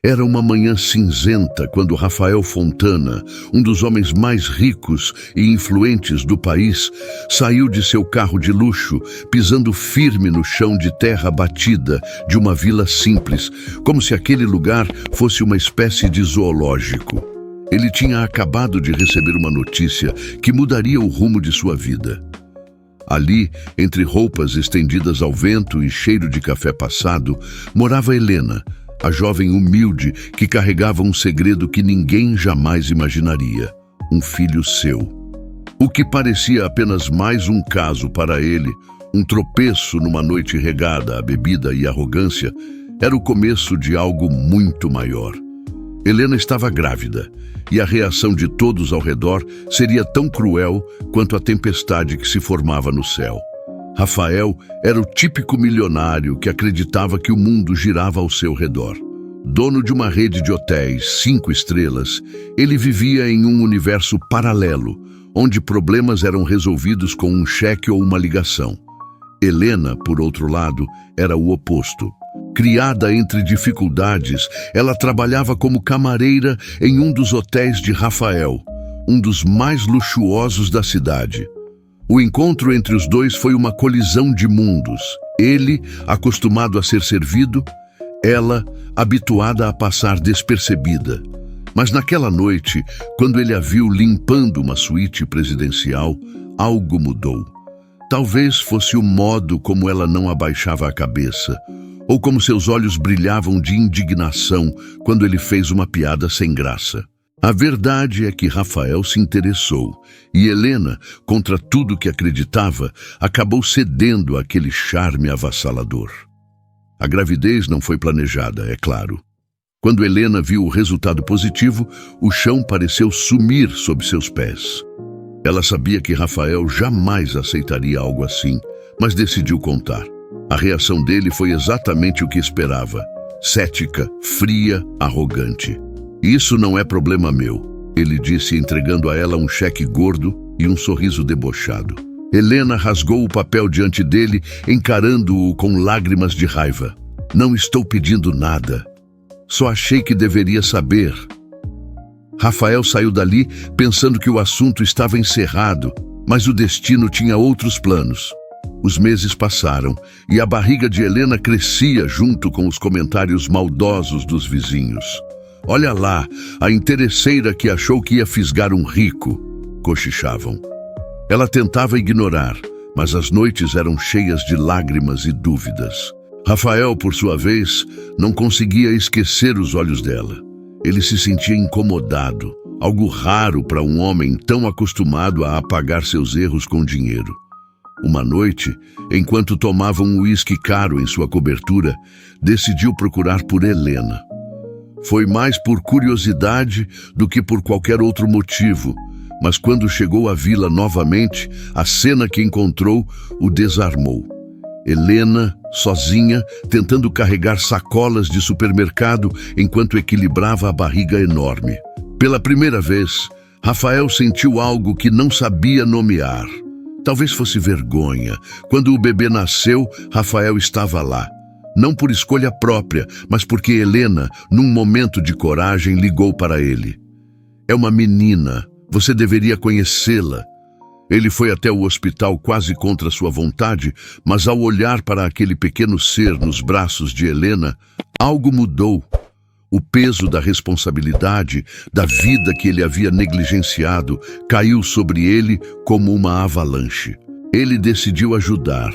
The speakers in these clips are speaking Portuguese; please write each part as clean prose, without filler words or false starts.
Era uma manhã cinzenta quando Rafael Fontana, um dos homens mais ricos e influentes do país, saiu de seu carro de luxo, pisando firme no chão de terra batida de uma vila simples, como se aquele lugar fosse uma espécie de zoológico. Ele tinha acabado de receber uma notícia que mudaria o rumo de sua vida. Ali, entre roupas estendidas ao vento e cheiro de café passado, morava Helena, a jovem humilde que carregava um segredo que ninguém jamais imaginaria: um filho seu. O que parecia apenas mais um caso para ele, um tropeço numa noite regada à bebida e arrogância, era o começo de algo muito maior. Helena estava grávida, e a reação de todos ao redor seria tão cruel quanto a tempestade que se formava no céu. Rafael era o típico milionário que acreditava que o mundo girava ao seu redor. Dono de uma rede de hotéis 5 estrelas, ele vivia em um universo paralelo, onde problemas eram resolvidos com um cheque ou uma ligação. Helena, por outro lado, era o oposto. Criada entre dificuldades, ela trabalhava como camareira em um dos hotéis de Rafael, um dos mais luxuosos da cidade. O encontro entre os dois foi uma colisão de mundos. Ele, acostumado a ser servido, ela, habituada a passar despercebida. Mas naquela noite, quando ele a viu limpando uma suíte presidencial, algo mudou. Talvez fosse o modo como ela não abaixava a cabeça, ou como seus olhos brilhavam de indignação quando ele fez uma piada sem graça. A verdade é que Rafael se interessou, e Helena, contra tudo que acreditava, acabou cedendo àquele charme avassalador. A gravidez não foi planejada, é claro. Quando Helena viu o resultado positivo, o chão pareceu sumir sob seus pés. Ela sabia que Rafael jamais aceitaria algo assim, mas decidiu contar. A reação dele foi exatamente o que esperava: cética, fria, arrogante. "Isso não é problema meu", ele disse, entregando a ela um cheque gordo e um sorriso debochado. Helena rasgou o papel diante dele, encarando-o com lágrimas de raiva. "Não estou pedindo nada. Só achei que deveria saber." Rafael saiu dali pensando que o assunto estava encerrado, mas o destino tinha outros planos. Os meses passaram e a barriga de Helena crescia junto com os comentários maldosos dos vizinhos. "Olha lá, a interesseira que achou que ia fisgar um rico", cochichavam. Ela tentava ignorar, mas as noites eram cheias de lágrimas e dúvidas. Rafael, por sua vez, não conseguia esquecer os olhos dela. Ele se sentia incomodado, algo raro para um homem tão acostumado a apagar seus erros com dinheiro. Uma noite, enquanto tomava um uísque caro em sua cobertura, decidiu procurar por Helena. Foi mais por curiosidade do que por qualquer outro motivo, mas quando chegou à vila novamente, a cena que encontrou o desarmou. Helena, sozinha, tentando carregar sacolas de supermercado enquanto equilibrava a barriga enorme. Pela primeira vez, Rafael sentiu algo que não sabia nomear. Talvez fosse vergonha. Quando o bebê nasceu, Rafael estava lá. Não por escolha própria, mas porque Helena, num momento de coragem, ligou para ele. "É uma menina. Você deveria conhecê-la." Ele foi até o hospital quase contra sua vontade, mas ao olhar para aquele pequeno ser nos braços de Helena, algo mudou. O peso da responsabilidade, da vida que ele havia negligenciado, caiu sobre ele como uma avalanche. Ele decidiu ajudar,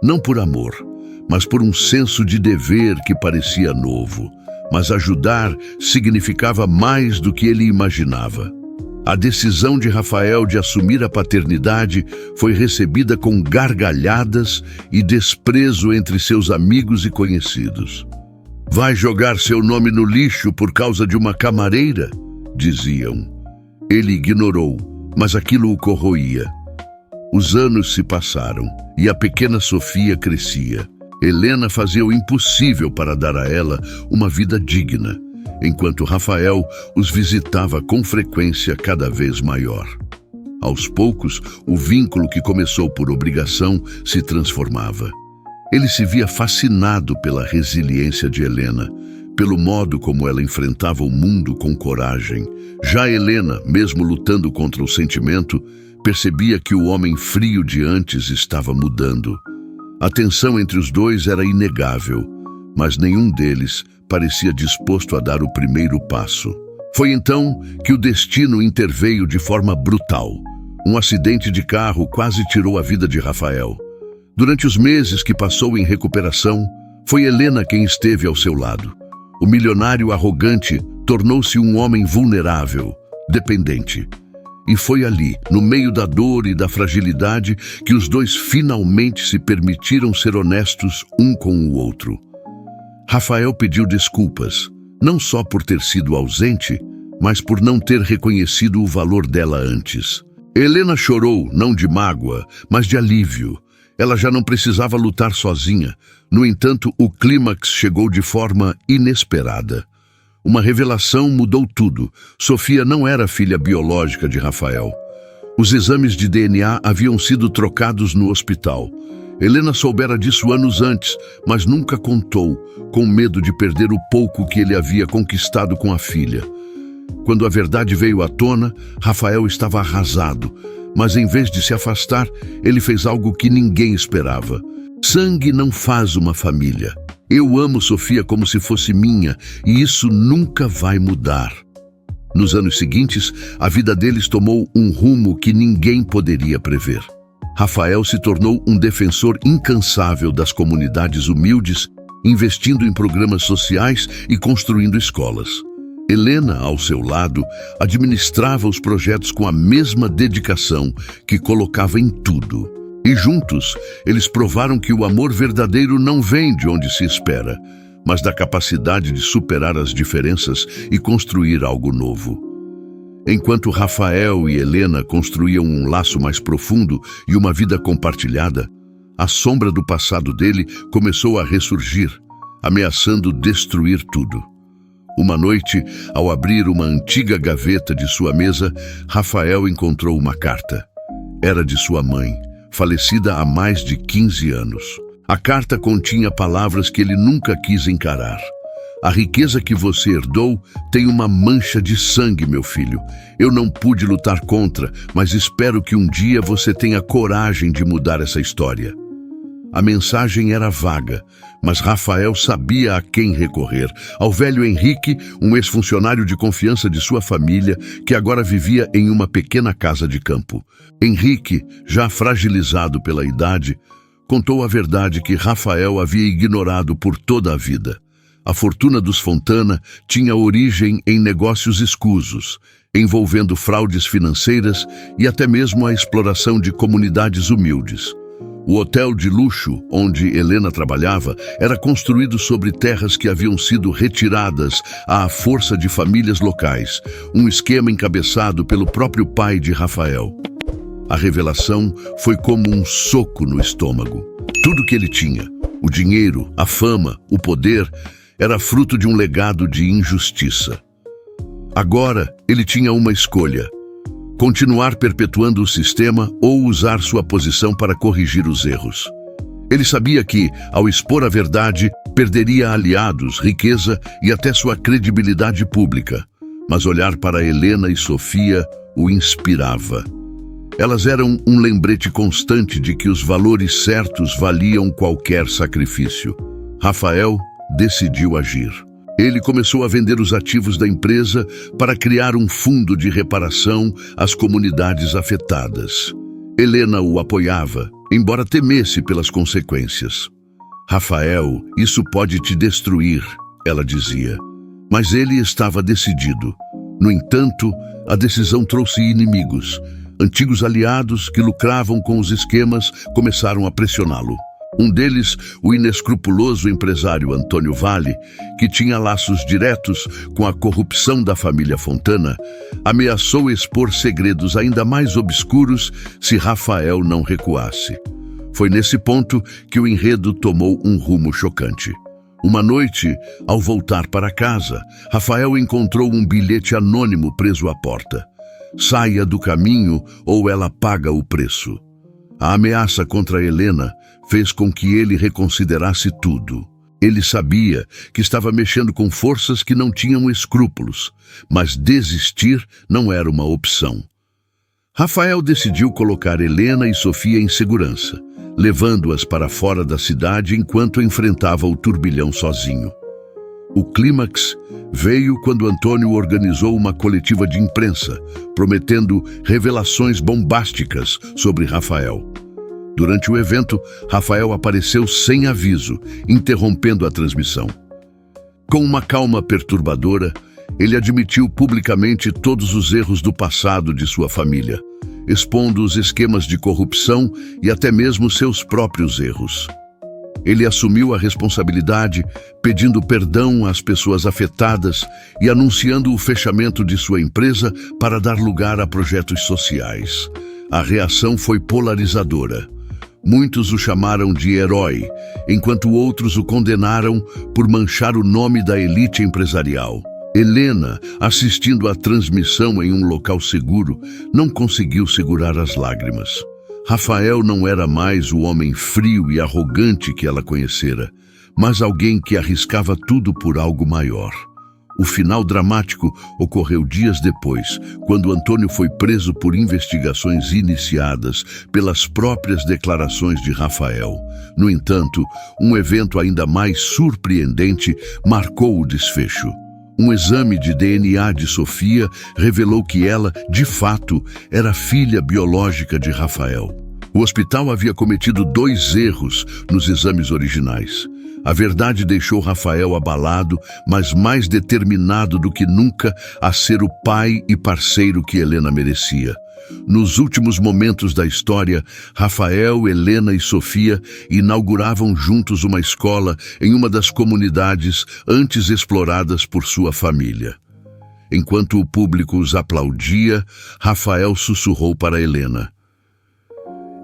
não por amor, mas por um senso de dever que parecia novo. Mas ajudar significava mais do que ele imaginava. A decisão de Rafael de assumir a paternidade foi recebida com gargalhadas e desprezo entre seus amigos e conhecidos. "Vai jogar seu nome no lixo por causa de uma camareira?", diziam. Ele ignorou, mas aquilo o corroía. Os anos se passaram e a pequena Sofia crescia. Helena fazia o impossível para dar a ela uma vida digna, enquanto Rafael os visitava com frequência cada vez maior. Aos poucos, o vínculo que começou por obrigação se transformava. Ele se via fascinado pela resiliência de Helena, pelo modo como ela enfrentava o mundo com coragem. Já Helena, mesmo lutando contra o sentimento, percebia que o homem frio de antes estava mudando. A tensão entre os dois era inegável, mas nenhum deles parecia disposto a dar o primeiro passo. Foi então que o destino interveio de forma brutal. Um acidente de carro quase tirou a vida de Rafael. Durante os meses que passou em recuperação, foi Helena quem esteve ao seu lado. O milionário arrogante tornou-se um homem vulnerável, dependente. E foi ali, no meio da dor e da fragilidade, que os dois finalmente se permitiram ser honestos um com o outro. Rafael pediu desculpas, não só por ter sido ausente, mas por não ter reconhecido o valor dela antes. Helena chorou, não de mágoa, mas de alívio. Ela já não precisava lutar sozinha. No entanto, o clímax chegou de forma inesperada. Uma revelação mudou tudo. Sofia não era filha biológica de Rafael. Os exames de DNA haviam sido trocados no hospital. Helena soubera disso anos antes, mas nunca contou, com medo de perder o pouco que ele havia conquistado com a filha. Quando a verdade veio à tona, Rafael estava arrasado, mas em vez de se afastar, ele fez algo que ninguém esperava. Sangue não faz uma família. Eu amo Sofia como se fosse minha, e isso nunca vai mudar. Nos anos seguintes, a vida deles tomou um rumo que ninguém poderia prever. Rafael se tornou um defensor incansável das comunidades humildes, investindo em programas sociais e construindo escolas. Helena, ao seu lado, administrava os projetos com a mesma dedicação que colocava em tudo. E juntos, eles provaram que o amor verdadeiro não vem de onde se espera, mas da capacidade de superar as diferenças e construir algo novo. Enquanto Rafael e Helena construíam um laço mais profundo e uma vida compartilhada, a sombra do passado dele começou a ressurgir, ameaçando destruir tudo. Uma noite, ao abrir uma antiga gaveta de sua mesa, Rafael encontrou uma carta. Era de sua mãe, falecida há mais de 15 anos. A carta continha palavras que ele nunca quis encarar. A riqueza que você herdou tem uma mancha de sangue, meu filho. Eu não pude lutar contra, mas espero que um dia você tenha coragem de mudar essa história. A mensagem era vaga, mas Rafael sabia a quem recorrer. Ao velho Henrique, um ex-funcionário de confiança de sua família, que agora vivia em uma pequena casa de campo. Henrique, já fragilizado pela idade, contou a verdade que Rafael havia ignorado por toda a vida. A fortuna dos Fontana tinha origem em negócios escusos, envolvendo fraudes financeiras e até mesmo a exploração de comunidades humildes. O hotel de luxo, onde Helena trabalhava, era construído sobre terras que haviam sido retiradas à força de famílias locais, um esquema encabeçado pelo próprio pai de Rafael. A revelação foi como um soco no estômago. Tudo que ele tinha, o dinheiro, a fama, o poder, era fruto de um legado de injustiça. Agora, ele tinha uma escolha: continuar perpetuando o sistema ou usar sua posição para corrigir os erros. Ele sabia que, ao expor a verdade, perderia aliados, riqueza e até sua credibilidade pública. Mas olhar para Helena e Sofia o inspirava. Elas eram um lembrete constante de que os valores certos valiam qualquer sacrifício. Rafael decidiu agir. Ele começou a vender os ativos da empresa para criar um fundo de reparação às comunidades afetadas. Helena o apoiava, embora temesse pelas consequências. Rafael, isso pode te destruir, ela dizia. Mas ele estava decidido. No entanto, a decisão trouxe inimigos. Antigos aliados que lucravam com os esquemas começaram a pressioná-lo. Um deles, o inescrupuloso empresário Antônio Vale, que tinha laços diretos com a corrupção da família Fontana, ameaçou expor segredos ainda mais obscuros se Rafael não recuasse. Foi nesse ponto que o enredo tomou um rumo chocante. Uma noite, ao voltar para casa, Rafael encontrou um bilhete anônimo preso à porta. Saia do caminho ou ela paga o preço. A ameaça contra Helena fez com que ele reconsiderasse tudo. Ele sabia que estava mexendo com forças que não tinham escrúpulos, mas desistir não era uma opção. Rafael decidiu colocar Helena e Sofia em segurança, levando-as para fora da cidade enquanto enfrentava o turbilhão sozinho. O clímax veio quando Antônio organizou uma coletiva de imprensa, prometendo revelações bombásticas sobre Rafael. Durante o evento, Rafael apareceu sem aviso, interrompendo a transmissão. Com uma calma perturbadora, ele admitiu publicamente todos os erros do passado de sua família, expondo os esquemas de corrupção e até mesmo seus próprios erros. Ele assumiu a responsabilidade, pedindo perdão às pessoas afetadas e anunciando o fechamento de sua empresa para dar lugar a projetos sociais. A reação foi polarizadora. Muitos o chamaram de herói, enquanto outros o condenaram por manchar o nome da elite empresarial. Helena, assistindo à transmissão em um local seguro, não conseguiu segurar as lágrimas. Rafael não era mais o homem frio e arrogante que ela conhecera, mas alguém que arriscava tudo por algo maior. O final dramático ocorreu dias depois, quando Antônio foi preso por investigações iniciadas pelas próprias declarações de Rafael. No entanto, um evento ainda mais surpreendente marcou o desfecho. Um exame de DNA de Sofia revelou que ela, de fato, era filha biológica de Rafael. O hospital havia cometido 2 erros nos exames originais. A verdade deixou Rafael abalado, mas mais determinado do que nunca a ser o pai e parceiro que Helena merecia. Nos últimos momentos da história, Rafael, Helena e Sofia inauguravam juntos uma escola em uma das comunidades antes exploradas por sua família. Enquanto o público os aplaudia, Rafael sussurrou para Helena: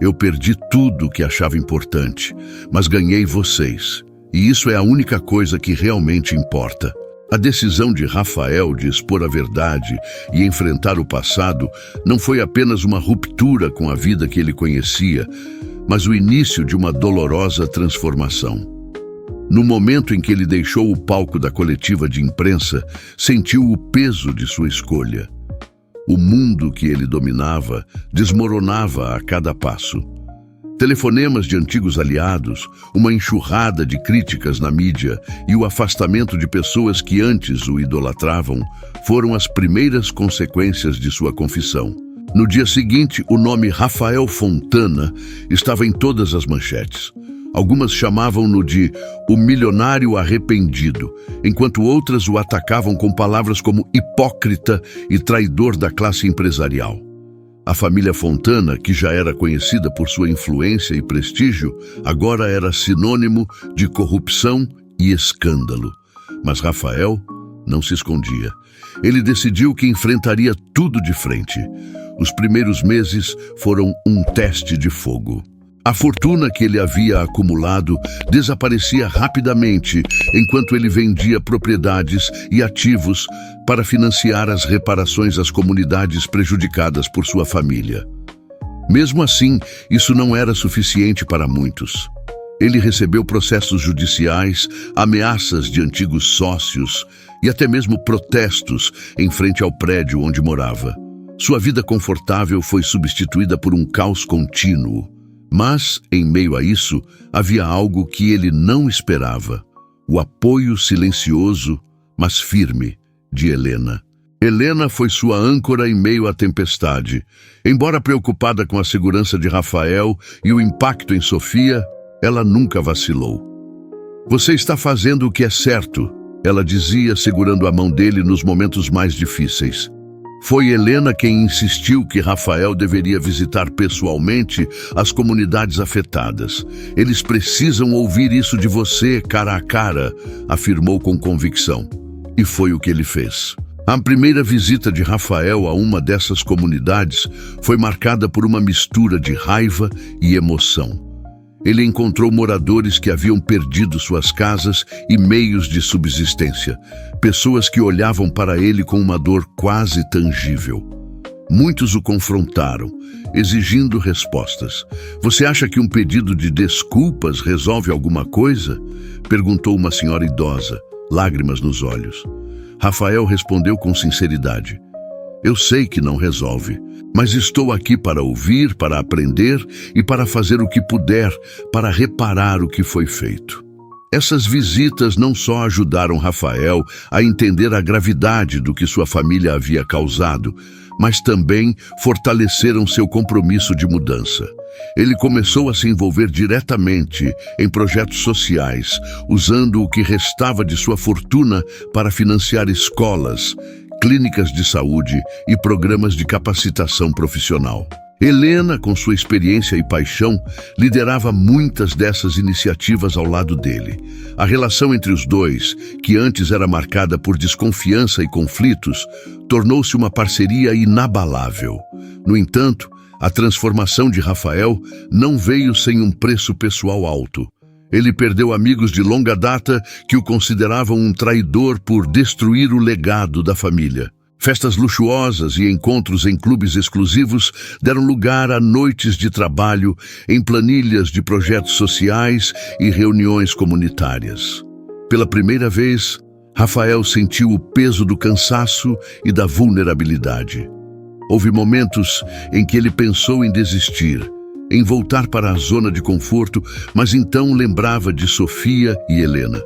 "Eu perdi tudo que achava importante, mas ganhei vocês. E isso é a única coisa que realmente importa." A decisão de Rafael de expor a verdade e enfrentar o passado não foi apenas uma ruptura com a vida que ele conhecia, mas o início de uma dolorosa transformação. No momento em que ele deixou o palco da coletiva de imprensa, sentiu o peso de sua escolha. O mundo que ele dominava desmoronava a cada passo. Telefonemas de antigos aliados, uma enxurrada de críticas na mídia e o afastamento de pessoas que antes o idolatravam foram as primeiras consequências de sua confissão. No dia seguinte, o nome Rafael Fontana estava em todas as manchetes. Algumas chamavam-no de o milionário arrependido, enquanto outras o atacavam com palavras como hipócrita e traidor da classe empresarial. A família Fontana, que já era conhecida por sua influência e prestígio, agora era sinônimo de corrupção e escândalo. Mas Rafael não se escondia. Ele decidiu que enfrentaria tudo de frente. Os primeiros meses foram um teste de fogo. A fortuna que ele havia acumulado desaparecia rapidamente enquanto ele vendia propriedades e ativos para financiar as reparações às comunidades prejudicadas por sua família. Mesmo assim, isso não era suficiente para muitos. Ele recebeu processos judiciais, ameaças de antigos sócios e até mesmo protestos em frente ao prédio onde morava. Sua vida confortável foi substituída por um caos contínuo. Mas, em meio a isso, havia algo que ele não esperava: o apoio silencioso, mas firme, de Helena. Helena foi sua âncora em meio à tempestade. Embora preocupada com a segurança de Rafael e o impacto em Sofia, ela nunca vacilou. "Você está fazendo o que é certo", ela dizia, segurando a mão dele nos momentos mais difíceis. Foi Helena quem insistiu que Rafael deveria visitar pessoalmente as comunidades afetadas. "Eles precisam ouvir isso de você, cara a cara", afirmou com convicção. E foi o que ele fez. A primeira visita de Rafael a uma dessas comunidades foi marcada por uma mistura de raiva e emoção. Ele encontrou moradores que haviam perdido suas casas e meios de subsistência, pessoas que olhavam para ele com uma dor quase tangível. Muitos o confrontaram, exigindo respostas. Você acha que um pedido de desculpas resolve alguma coisa? Perguntou uma senhora idosa, lágrimas nos olhos. Rafael respondeu com sinceridade: eu sei que não resolve, mas estou aqui para ouvir, para aprender e para fazer o que puder para reparar o que foi feito. Essas visitas não só ajudaram Rafael a entender a gravidade do que sua família havia causado, mas também fortaleceram seu compromisso de mudança. Ele começou a se envolver diretamente em projetos sociais, usando o que restava de sua fortuna para financiar escolas, clínicas de saúde e programas de capacitação profissional. Helena, com sua experiência e paixão, liderava muitas dessas iniciativas ao lado dele. A relação entre os dois, que antes era marcada por desconfiança e conflitos, tornou-se uma parceria inabalável. No entanto, a transformação de Rafael não veio sem um preço pessoal alto. Ele perdeu amigos de longa data que o consideravam um traidor por destruir o legado da família. Festas luxuosas e encontros em clubes exclusivos deram lugar a noites de trabalho em planilhas de projetos sociais e reuniões comunitárias. Pela primeira vez, Rafael sentiu o peso do cansaço e da vulnerabilidade. Houve momentos em que ele pensou em desistir, em voltar para a zona de conforto, mas então lembrava de Sofia e Helena.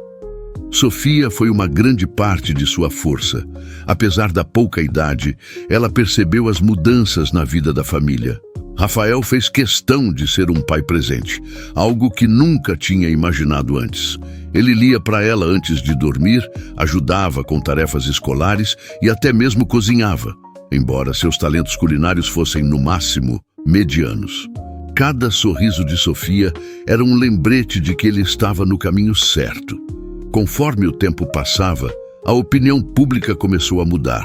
Sofia foi uma grande parte de sua força. Apesar da pouca idade, ela percebeu as mudanças na vida da família. Rafael fez questão de ser um pai presente, algo que nunca tinha imaginado antes. Ele lia para ela antes de dormir, ajudava com tarefas escolares e até mesmo cozinhava, embora seus talentos culinários fossem, no máximo, medianos. Cada sorriso de Sofia era um lembrete de que ele estava no caminho certo. Conforme o tempo passava, a opinião pública começou a mudar.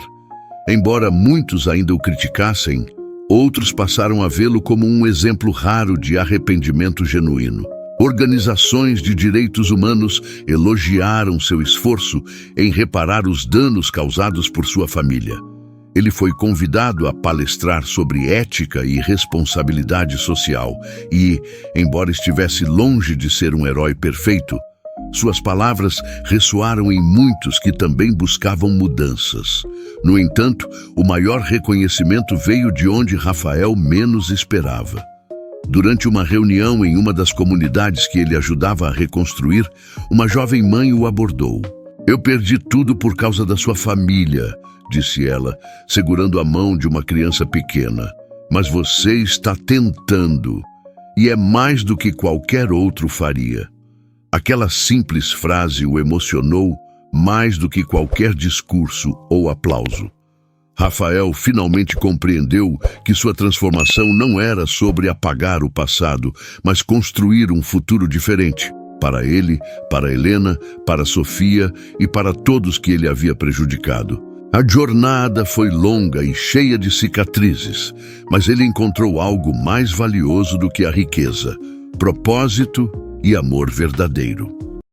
Embora muitos ainda o criticassem, outros passaram a vê-lo como um exemplo raro de arrependimento genuíno. Organizações de direitos humanos elogiaram seu esforço em reparar os danos causados por sua família. Ele foi convidado a palestrar sobre ética e responsabilidade social e, embora estivesse longe de ser um herói perfeito, suas palavras ressoaram em muitos que também buscavam mudanças. No entanto, o maior reconhecimento veio de onde Rafael menos esperava. Durante uma reunião em uma das comunidades que ele ajudava a reconstruir, uma jovem mãe o abordou. Eu perdi tudo por causa da sua família, disse ela, segurando a mão de uma criança pequena. Mas você está tentando, e é mais do que qualquer outro faria. Aquela simples frase o emocionou mais do que qualquer discurso ou aplauso. Rafael finalmente compreendeu que sua transformação não era sobre apagar o passado, mas construir um futuro diferente. Para ele, para Helena, para Sofia e para todos que ele havia prejudicado. A jornada foi longa e cheia de cicatrizes, mas ele encontrou algo mais valioso do que a riqueza: propósito e amor verdadeiro.